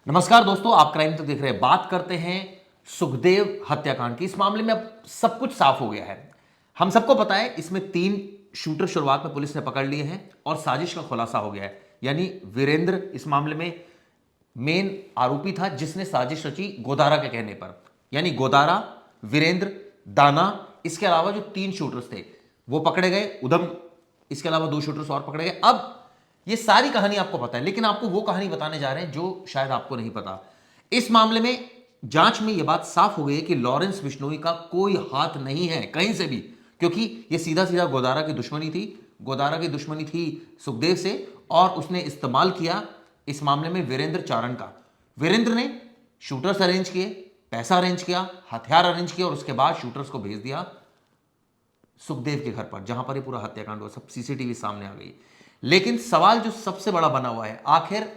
नमस्कार दोस्तों, आप क्राइम तक देख रहे हैं। बात करते हैं सुखदेव हत्याकांड की। इस मामले में अब सब कुछ साफ हो गया है। हम सबको पता है इसमें 3 शूटर शुरुआत में पुलिस ने पकड़ लिए हैं और साजिश का खुलासा हो गया है। यानी वीरेंद्र इस मामले में मेन आरोपी था जिसने साजिश रची गोदारा के कहने पर। यानी गोदारा, वीरेंद्र, दाना, इसके अलावा जो 3 शूटर्स थे वो पकड़े गए। उधम, इसके अलावा 2 शूटर्स और पकड़े गए। अब ये सारी कहानी आपको पता है, लेकिन आपको वो कहानी बताने जा रहे हैं जो शायद आपको नहीं पता। इस मामले में जांच में यह बात साफ हो गई है कि लॉरेंस बिश्नोई का कोई हाथ नहीं है कहीं से भी, क्योंकि यह सीधा सीधा गोदारा की दुश्मनी थी। गोदारा की दुश्मनी थी सुखदेव से और उसने इस्तेमाल किया इस मामले में वीरेंद्र चारण का। वीरेंद्र ने शूटर्स अरेंज किए, पैसा अरेंज किया, हथियार अरेंज किया और उसके बाद शूटर्स को भेज दिया सुखदेव के घर पर, जहां पर ये पूरा हत्याकांड हुआ। सब सीसीटीवी सामने आ गई। लेकिन सवाल जो सबसे बड़ा बना हुआ है, आखिर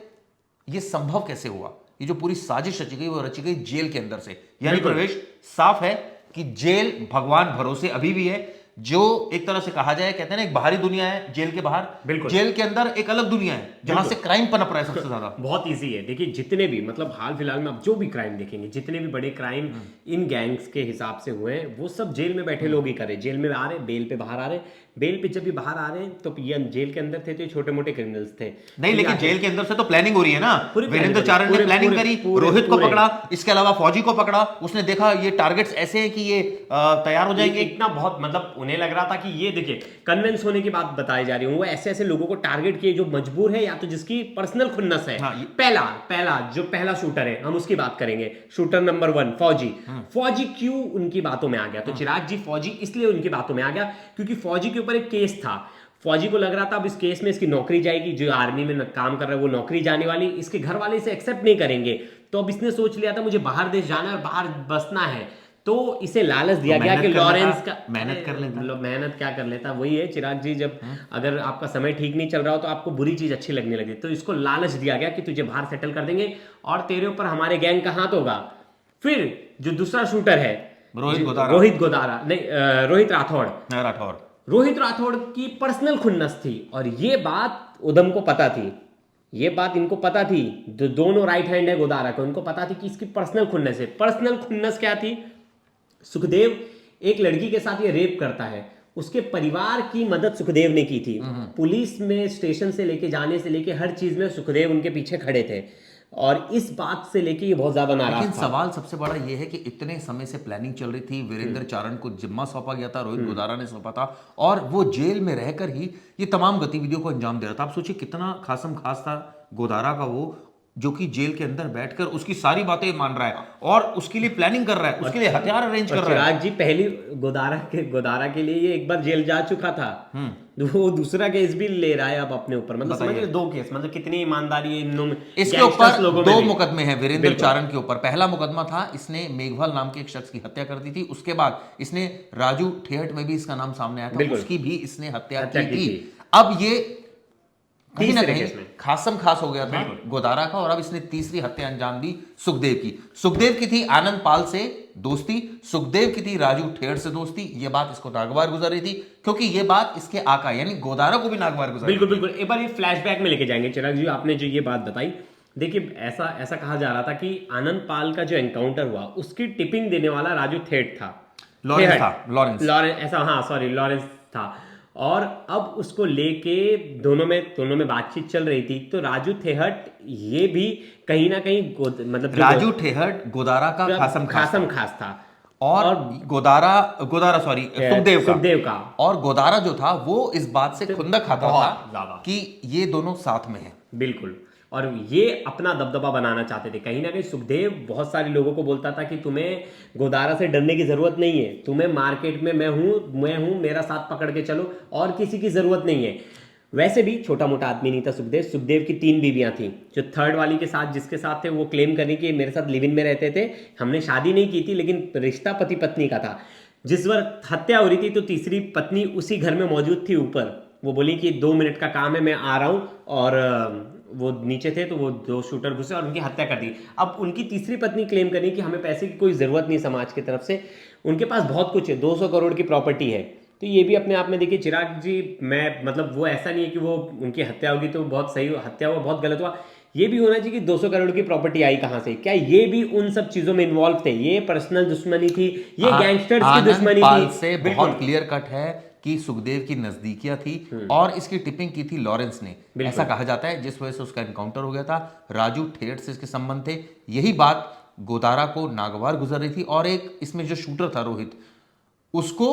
ये संभव कैसे हुआ? ये जो पूरी साजिश रची गई वो रची गई जेल के अंदर से। यानी प्रवेश साफ है कि जेल भगवान भरोसे अभी भी है। जो एक तरह से कहा जाए, कहते हैं ना, एक बाहरी दुनिया है जेल के बाहर, जेल के अंदर एक अलग दुनिया है जहां से क्राइम पनप रहा है सबसे ज्यादा। बहुत इजी है। देखिए, जितने भी मतलब हाल फिलहाल में आप जो भी क्राइम देखेंगे, जितने भी बड़े क्राइम इन गैंग्स के हिसाब से हुए हैं, वो सब जेल में बैठे लोग ही करे। जेल में आ रहे, बेल पे बाहर आ रहे। बेल पे जब भी बाहर आ रहे हैं तो ये जेल के अंदर थे तो छोटे मोटे क्रिमिनल्स थे। नहीं, लेकिन जेल के अंदर से तो प्लानिंग हो रही है ना। वीरेंद्र चारण ने प्लानिंग करी, रोहित को पकड़ा, इसके अलावा फौजी को पकड़ा। उसने देखा ये टारगेट्स ऐसे हैं कि ये तैयार हो जाएंगे। इतना बहुत मतलब उन्हें लग रहा था कि ये देखिए कन्विंस होने की बात बताई जा रही है। वो ऐसे ऐसे लोगों को टारगेट किए जो मजबूर है या तो जिसकी पर्सनल खुन्नस है। हाँ, पहला शूटर है, हम उसकी बात करेंगे। शूटर नंबर 1 फौजी। फौजी क्यों उनकी बातों में आ गया? तो चिराग जी, फौजी इसलिए उनकी बातों में आ गया क्योंकि फौजी के ऊपर एक केस था। फौजी को लग रहा था अब इस केस में इसकी नौकरी जाएगी। जो आर्मी में काम कर रहा है वो नौकरी जाने वाली, इसके घर वाले इसे एक्सेप्ट नहीं करेंगे। तो अब इसने सोच लिया था मुझे बाहर देश जाना है और बाहर बसना है। तो इसे लालच दिया गया कि लॉरेंस का मेहनत कर लेता। मेहनत क्या कर लेता, वही है चिराग जी। जब अगर आपका समय ठीक नहीं चल रहा हो तो आपको बुरी चीज अच्छी लगने लगी, तो इसको लालच दिया गया कि तुझे बाहर सेटल कर देंगे और तेरे ऊपर हमारे गैंग का हाथ होगा। फिर जो दूसरा शूटर है रोहित गोदारा नहीं, रोहित राठौड़ की पर्सनल खुन्नस थी और ये बात उधम को पता थी। ये बात इनको पता थी, दोनों राइट हैंड है गोदारा को, उनको पता थी कि इसकी पर्सनल खुन्नस है। पर्सनल खुन्नस क्या थी? सुखदेव एक लड़की के साथ ये रेप करता है, उसके परिवार की मदद सुखदेव ने की थी। पुलिस में स्टेशन से लेके जाने से लेके हर चीज में सुखदेव उनके पीछे खड़े थे और इस बात से लेके ये बहुत ज्यादा नाराज था। लेकिन सवाल सबसे बड़ा ये है कि इतने समय से प्लानिंग चल रही थी। वीरेंद्र चारण को जिम्मा सौंपा गया था, रोहित गोदारा ने सौंपा था और वो जेल में रहकर ही ये तमाम गतिविधियों को अंजाम दे रहा था। आप सोचिए कितना खासम खास था गोदारा का वो, जो कि जेल के अंदर बैठकर उसकी सारी बातें मान रहा है और उसके लिए प्लानिंग कर रहा है, उसके लिए हथियार अरेंज कर रहा है। चिराग जी, पहली गोदारा के लिए ये एक बार जेल जा चुका था। वो दूसरा केस भी ले रहा है अब अपने ऊपर। मतलब समझ रहे, 2 केस, मतलब कितनी ईमानदारी है इन इसके ऊपर 2 मुकदमे हैं वीरेंद्र चारण के ऊपर। पहला मुकदमा था, इसने मेघवाल नाम के एक शख्स की हत्या कर दी थी। उसके बाद इसने राजू ठेहट में भी इसका नाम सामने आया था, उसकी भी इसने हत्या की थी। अब ये कहीं ना कहीं खासम खास हो गया था गोदारा का और अब इसने तीसरी हत्या अंजाम दी सुखदेव की। सुखदेव की थी आनंद पाल से दोस्ती, सुखदेव की थी राजू ठेहट से दोस्ती। ये बात इसको नागवार गुजर रही थी क्योंकि ये बात इसके आका यानी गोदारा को भी नागवार गुजर रही थी। बिल्कुल। एक बार ये फ्लैशबैक में लेके जाएंगे चिराग जी। आपने जो ये बात बताई, देखिए ऐसा कहा जा रहा था कि आनंद पाल का जो एनकाउंटर हुआ उसकी टिपिंग देने वाला राजू ठेहट था, लॉरेंस था। और अब उसको लेके दोनों में बातचीत चल रही थी। तो राजू ठेहट ये भी कहीं ना कहीं मतलब राजू ठेहट गोदारा का खासम खास था और सुखदेव का। और गोदारा जो था वो इस बात से खुंदक खाता था कि ये दोनों साथ में हैं। बिल्कुल। और ये अपना दबदबा बनाना चाहते थे। कहीं ना कहीं सुखदेव बहुत सारे लोगों को बोलता था कि तुम्हें गोदारा से डरने की जरूरत नहीं है, तुम्हें मार्केट में मैं हूं, मेरा साथ पकड़ के चलो और किसी की जरूरत नहीं है। वैसे भी छोटा मोटा आदमी नहीं था सुखदेव की 3 बीवियां थी। जो थर्ड वाली के साथ जिसके साथ थे वो क्लेम करने की मेरे साथ लिव इन में रहते थे, हमने शादी नहीं की थी लेकिन रिश्ता पति पत्नी का था। जिस वक्त हत्या हो रही थी तो तीसरी पत्नी उसी घर में मौजूद थी ऊपर। वो बोली कि 2 मिनट का काम है, मैं आ रहा हूं। और वो नीचे थे तो वो 2 शूटर घुसे और उनकी हत्या कर दी। अब उनकी तीसरी पत्नी क्लेम करी कि हमें पैसे की कोई जरूरत नहीं समाज की तरफ से, उनके पास बहुत कुछ है, 200 करोड़ की प्रॉपर्टी है। तो ये भी अपने आप में देखिए चिराग जी, मैं मतलब वो ऐसा नहीं है कि वो उनकी हत्या होगी तो बहुत सही हत्या हुआ, बहुत गलत हुआ। ये भी होना चाहिए कि 200 करोड़ की प्रॉपर्टी आई कहां से, क्या ये भी उन सब चीजों में इन्वॉल्व थे? ये पर्सनल दुश्मनी थी, ये गैंगस्टर्स की दुश्मनी पाल थी। से बहुत क्लियर कट है कि सुखदेव की नजदीकियां थी और इसकी टिपिंग की थी लॉरेंस ने, ऐसा कहा जाता है, जिस वजह से उसका एनकाउंटर हो गया था। राजू ठेठ से इसके संबंध थे, यही बात गोदारा को नागवार गुजर रही थी। और एक इसमें जो शूटर था रोहित, उसको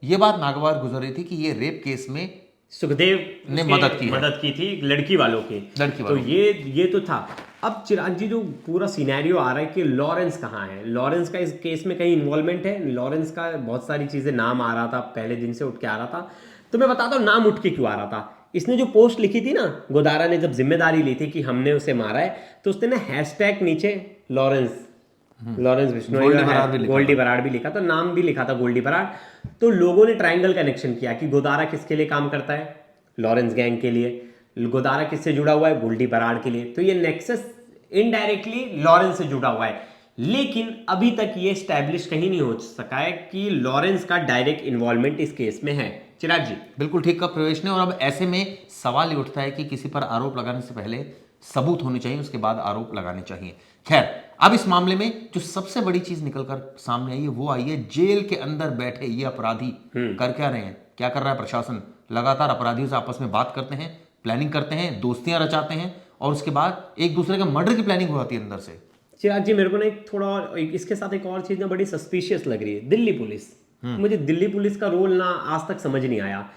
ये बात नागवार गुजर रही थी कि ये रेप केस में सुखदेव ने मदद की थी लड़की वालों की। तो ये तो था। अब चिराग जी जो पूरा सिनेरियो आ रहा है कि लॉरेंस कहाँ है, लॉरेंस का इस केस में कहीं इन्वॉल्वमेंट है, लॉरेंस का बहुत सारी चीजें नाम आ रहा था, पहले दिन से उठ के आ रहा था। तो मैं बताता हूँ नाम उठ के क्यों आ रहा था। इसने जो पोस्ट लिखी थी ना, गोदारा ने जब जिम्मेदारी ली थी कि हमने उसे मारा है, तो उसने ना हैशटैग नीचे लॉरेंस बिश्नोई गोल्डी बराड़ भी लिखा था, नाम भी लिखा था गोल्डी बराड़। तो लोगों ने ट्रायंगल कनेक्शन किया कि गोदारा किसके लिए काम करता है, लॉरेंस गैंग के लिए, गोदारा किससे जुड़ा हुआ है, गोल्डी बराड़ के लिए। तो ये नेक्सस इनडायरेक्टली लॉरेंस से जुड़ा हुआ है, लेकिन अभी तक ये स्टैब्लिश कहीं नहीं हो सका है कि लॉरेंस का डायरेक्ट इन्वॉल्वमेंट इस केस में है। चिराग जी बिल्कुल ठीक का प्रवेश ने। और अब ऐसे में सवाल ये उठता है कि किसी पर आरोप लगाने से पहले सबूत होने चाहिए, उसके बाद आरोप लगाने चाहिए। खैर, अब इस मामले में जो सबसे बड़ी चीज निकलकर सामने आई है वो आई है जेल के अंदर बैठे ये अपराधी कर क्या रहे हैं, क्या कर रहा है प्रशासन। लगातार अपराधियों से आपस में बात करते हैं, प्लानिंग करते हैं, दोस्तियां रचाते हैं और उसके बाद एक दूसरे के मर्डर की प्लानिंग हो जाती है अंदर से। चिराग जी मेरे को ना एक थोड़ा और इसके साथ एक और चीज ना बड़ी सस्पिशियस लग रही है, दिल्ली पुलिस। मुझे दिल्ली पुलिस का रोल ना आज तक समझ नहीं आया।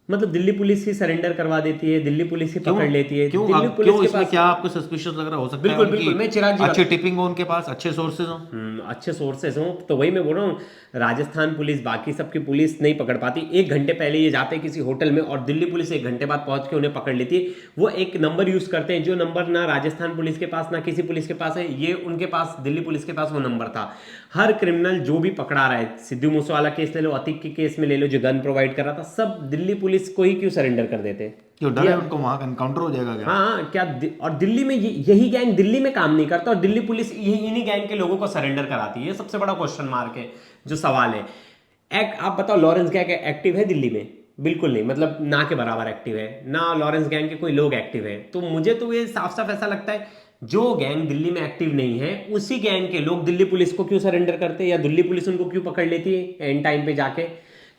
मतलब दिल्ली पुलिस ही सरेंडर करवा देती है, दिल्ली पुलिस ही पकड़ लेती है। क्यों दिल्ली पुलिस के इसमें पास क्या आपको सस्पिशियस लग रहा हो सकता बिल्कुल है बिल्कुल, मैं चिराग जी अच्छे टिपिंग हो, उनके पास अच्छे सोर्सेज हो, अच्छे सोर्सेज हों, तो वही मैं बोल रहा हूँ। राजस्थान पुलिस बाकी सबकी पुलिस नहीं पकड़ पाती। 1 घंटे पहले ये जाते हैं किसी होटल में और दिल्ली पुलिस 1 घंटे बाद पहुंच के उन्हें पकड़ लेती है। वो एक नंबर यूज करते हैं जो नंबर ना राजस्थान पुलिस के पास ना किसी पुलिस के पास है, ये उनके पास दिल्ली पुलिस के पास वो नंबर था। हर क्रिमिनल जो भी पकड़ा रहा है, सिद्धू मूसेवाला केस ले लो, अतीक के केस में ले लो, जो गन प्रोवाइड कर रहा था, सब दिल्ली पुलिस को ही क्यों सरेंडर कर देते? क्यों डर है उनको वहां एनकाउंटर हो जाएगा क्या? हाँ क्या और दिल्ली में यही गैंग दिल्ली में काम नहीं करता और दिल्ली पुलिस इन्हीं गैंग के लोगों को सरेंडर कराती है। ये सबसे बड़ा क्वेश्चन मार्क है, जो सवाल है। आप बताओ लॉरेंस गैंग एक्टिव है दिल्ली में? बिल्कुल नहीं, मतलब ना के बराबर एक्टिव है, ना लॉरेंस गैंग के कोई लोग एक्टिव है। तो मुझे तो ये साफ साफ ऐसा लगता है जो गैंग दिल्ली में एक्टिव नहीं है उसी गैंग के लोग दिल्ली पुलिस को क्यों सरेंडर करते हैं, या दिल्ली पुलिस उनको क्यों पकड़ लेती है एंड टाइम पे जाके।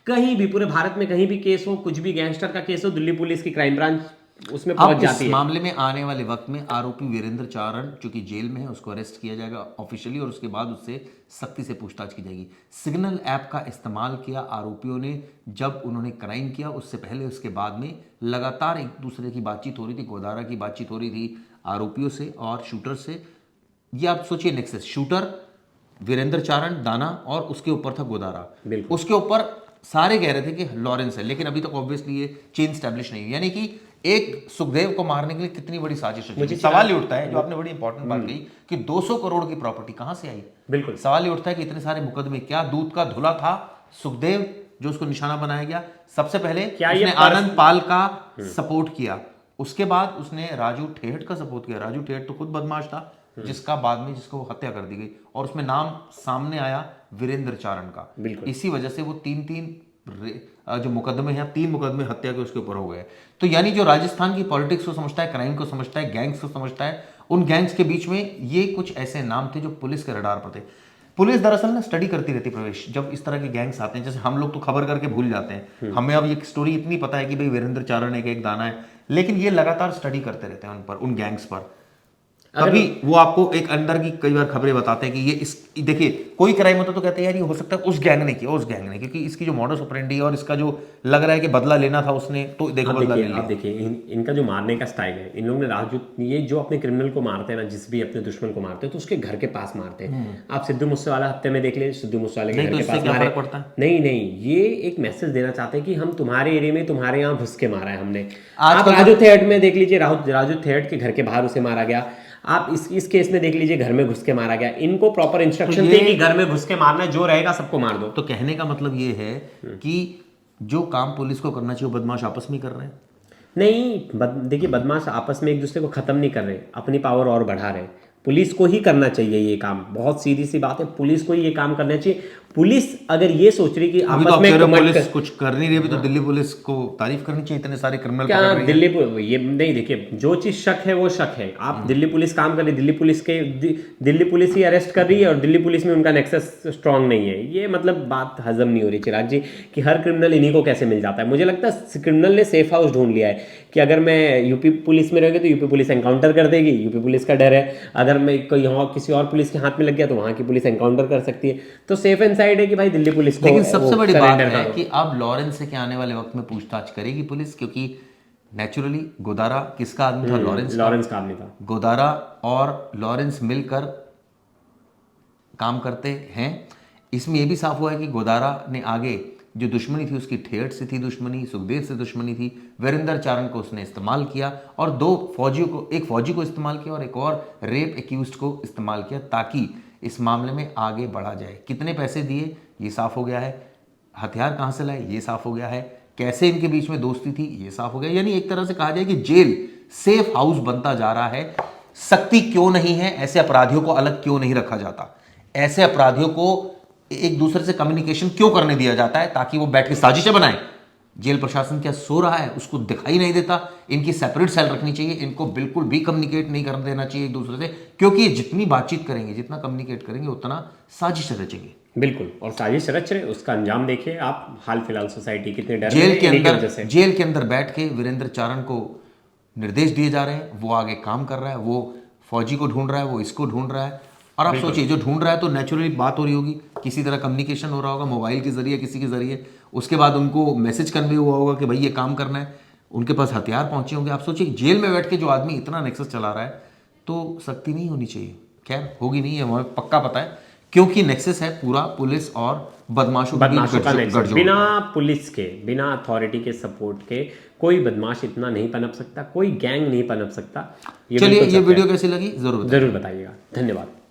कहीं भी पूरे भारत में कहीं भी केस हो, कुछ भी गैंगस्टर का केस हो, दिल्ली पुलिस की क्राइम ब्रांच उसमें पहुंच जाती है। इस मामले में आने वाले वक्त में आरोपी वीरेंद्र चारण चूंकि जेल में है, उसको अरेस्ट किया जाएगा ऑफिशियली और उसके बाद उससे सख्ती से पूछताछ की जाएगी। सिग्नल ऐप का इस्तेमाल किया आरोपियों ने जब उन्होंने क्राइम किया, उससे पहले उसके बाद में लगातार एक दूसरे की बातचीत हो रही थी, गोदारा की बातचीत हो रही थी आरोपियों से और शूटर से। ये आप सोचिए नेक्सस, शूटर वीरेंद्र चारण दाना और उसके ऊपर था गोदारा, उसके ऊपर सारे कह रहे थे कि लॉरेंस है, लेकिन अभी तक ऑब्वियसली ये चेन स्टैब्लिश नहीं हुई। यानी कि एक सुखदेव को मारने के लिए कितनी बड़ी साजिश है। मुझे सवाल ये उठता है, जो आपने बड़ी इंपॉर्टेंट बात कही कि 200 करोड़ की प्रॉपर्टी कहां से आई। बिल्कुल सवाल ये उठता है कि इतने सारे मुकदमे, क्या दूध का धुला था सुखदेव जो उसको निशाना बनाया गया? सबसे पहले उसने आनंद पाल का सपोर्ट किया, उसके बाद उसने राजू ठेठ का सपोर्ट किया। राजू ठेठ तो खुद बदमाश था, जिसका बाद में जिसको हत्या कर दी गई और उसमें नाम सामने आया वीरेंद्र चारण का। इसी वजह से वो 3 जो मुकदमे हैं, 3 मुकदमे हत्या के उसके ऊपर हो गए। तो यानी जो राजस्थान की पॉलिटिक्स को समझता है, क्राइम को समझता है, गैंग्स को समझता है, उन गैंग्स के बीच में ये कुछ ऐसे नाम थे जो पुलिस के रडार पर थे। पुलिस दरअसल ना स्टडी करती रहती प्रवेश, जब इस तरह के गैंग्स आते हैं। जैसे हम लोग तो खबर करके भूल जाते हैं, हमें अब ये स्टोरी इतनी पता है कि भाई वीरेंद्र चारण एक दाना है, लेकिन ये लगातार स्टडी करते रहते हैं उन पर, उन गैंग्स पर। तभी वो आपको एक अंदर की कई बार खबरें बताते हैं कि ये इस देखिए कोई क्राइम होता तो कहते हैं यार ये हो सकता है उस गैंग ने किया, उस गैंग ने, क्योंकि इसकी जो मॉडस ऑपरेंडी और इसका जो लग रहा है कि बदला लेना था उसने, तो देखो बदला ले लिया। आप देखिए इनका जो मारने का स्टाइल है, इन लोगों ने राजू ये जो अपने क्रिमिनल को मारते हैं ना, जिस भी अपने दुश्मन को मारते हैं तो उसके घर के पास मारते हैं। आप सिद्धू मूसेवाला हत्या में देख ले, सिद्धू मूसेवाले के घर के पास मारे पड़ता है। नहीं, ये एक मैसेज देना चाहते हैं कि हम तुम्हारे एरिया में तुम्हारे यहाँ घुस के मारा है हमने। आप राजू थेट में देख लीजिए, राजू थेट के घर के बाहर उसे मारा गया। आप इस केस में देख लीजिए, घर में घुस के मारा गया। इनको प्रॉपर इंस्ट्रक्शन थे कि घर में घुस के मारना है, जो रहेगा सबको मार दो। तो कहने का मतलब ये है कि जो काम पुलिस को करना चाहिए वो बदमाश आपस में कर रहे हैं। नहीं देखिए, बदमाश आपस में एक दूसरे को खत्म नहीं कर रहे, अपनी पावर और बढ़ा रहे। पुलिस को ही करना चाहिए ये काम, बहुत सीधी सी बात है, पुलिस को ही ये काम करना चाहिए। पुलिस अगर ये सोच रही कि अभी तो आपस आप में कह रहे हो कमेंट पुलिस कुछ कर नहीं रही, अभी तो दिल्ली पुलिस को तारीफ करनी चाहिए, इतने सारे क्रिमिनल क्या पकड़ रही है। ये नहीं, देखिए जो चीज शक है वो शक है। आप दिल्ली पुलिस काम कर रही, दिल्ली पुलिस ही अरेस्ट कर रही है और दिल्ली पुलिस में उनका नेक्सस स्ट्रांग नहीं है। ये मतलब बात हजम नहीं हो रही चिराग जी कि हर क्रिमिनल इन्हीं को कैसे मिल जाता है। मुझे लगता है क्रिमिनल ने सेफ हाउस ढूंढ लिया है कि अगर मैं यूपी पुलिस में रहेंगे तो यूपी पुलिस एनकाउंटर कर देगी, यूपी पुलिस का डर है। अगर मैं कोई और किसी और पुलिस के हाथ में लग गया तो वहां की पुलिस एनकाउंटर कर सकती है। तो सेफ एंड साइड है कि भाई दिल्ली पुलिस को लेकिन सबसे वो बड़ी बात surrender है करो। कि अब लॉरेंस से क्या आने वाले वक्त में पूछताछ करेगी पुलिस, क्योंकि नेचुरली गोदारा किसका आदमी था? लॉरेंस का आदमी था। गोदारा और लॉरेंस मिलकर काम करते हैं। इसमें यह भी साफ हुआ है कि गोदारा ने आगे जो दुश्मनी थी उसकी ठेठ से थी दुश्मनी, सुखदेव से दुश्मनी थी, वीरेंद्र चारण को उसने इस्तेमाल किया और एक फौजी को इस्तेमाल किया और एक और रेप एक्यूज्ड को इस्तेमाल किया ताकि इस मामले में आगे बढ़ा जाए। कितने पैसे दिए ये साफ हो गया है, हथियार कहाँ से लाए ये साफ हो गया है, कैसे इनके बीच में दोस्ती थी ये साफ हो गया। यानी एक तरह से कहा जाए कि जेल सेफ हाउस बनता जा रहा है। सख्ती क्यों नहीं है, ऐसे अपराधियों को अलग क्यों नहीं रखा जाता, ऐसे अपराधियों को एक दूसरे से कम्युनिकेशन क्यों करने दिया जाता है ताकि वो बैठ के साजिशें बनाएं। जेल प्रशासन क्या सो रहा है, उसको दिखाई नहीं देता। इनकी सेपरेट सेल रखनी चाहिए, इनको बिल्कुल भी कम्युनिकेट नहीं करने देना चाहिए एक दूसरे से, क्योंकि ये जितनी बातचीत करेंगे, जितना कम्युनिकेट करेंगे, उतना साजिश रचेंगे। बिल्कुल, और साजिश रच रहे, उसका अंजाम देखिए आप। हाल फिलहाल सोसाइटी कितने डर जेल में के है इन्हीं की अंदर वजह से। जेल के अंदर बैठ के वीरेंद्र चारण को निर्देश दिए जा रहे हैं, वो आगे काम कर रहा है, वो फौजी को ढूंढ रहा है, वो इसको ढूंढ रहा है। और आप सोचिए जो ढूंढ रहा है तो नेचुरली बात हो रही होगी, किसी तरह कम्युनिकेशन हो रहा होगा मोबाइल के जरिए, किसी के जरिए, उसके बाद उनको मैसेज कन्वे हुआ होगा कि भाई ये काम करना है, उनके पास हथियार पहुंचे होंगे। आप सोचिए जेल में बैठ के जो आदमी इतना नेक्सस चला रहा है तो सख्ती नहीं होनी चाहिए। खैर होगी नहीं, है हमें पक्का पता है, क्योंकि नेक्सस है पूरा पुलिस और बदमाशों का गठजोड़। नेक्सस। बिना पुलिस के, बिना अथॉरिटी के सपोर्ट के कोई बदमाश इतना नहीं पनप सकता, कोई गैंग नहीं पनप सकता। चलिए, ये वीडियो कैसी लगी जरूर बताइएगा। धन्यवाद।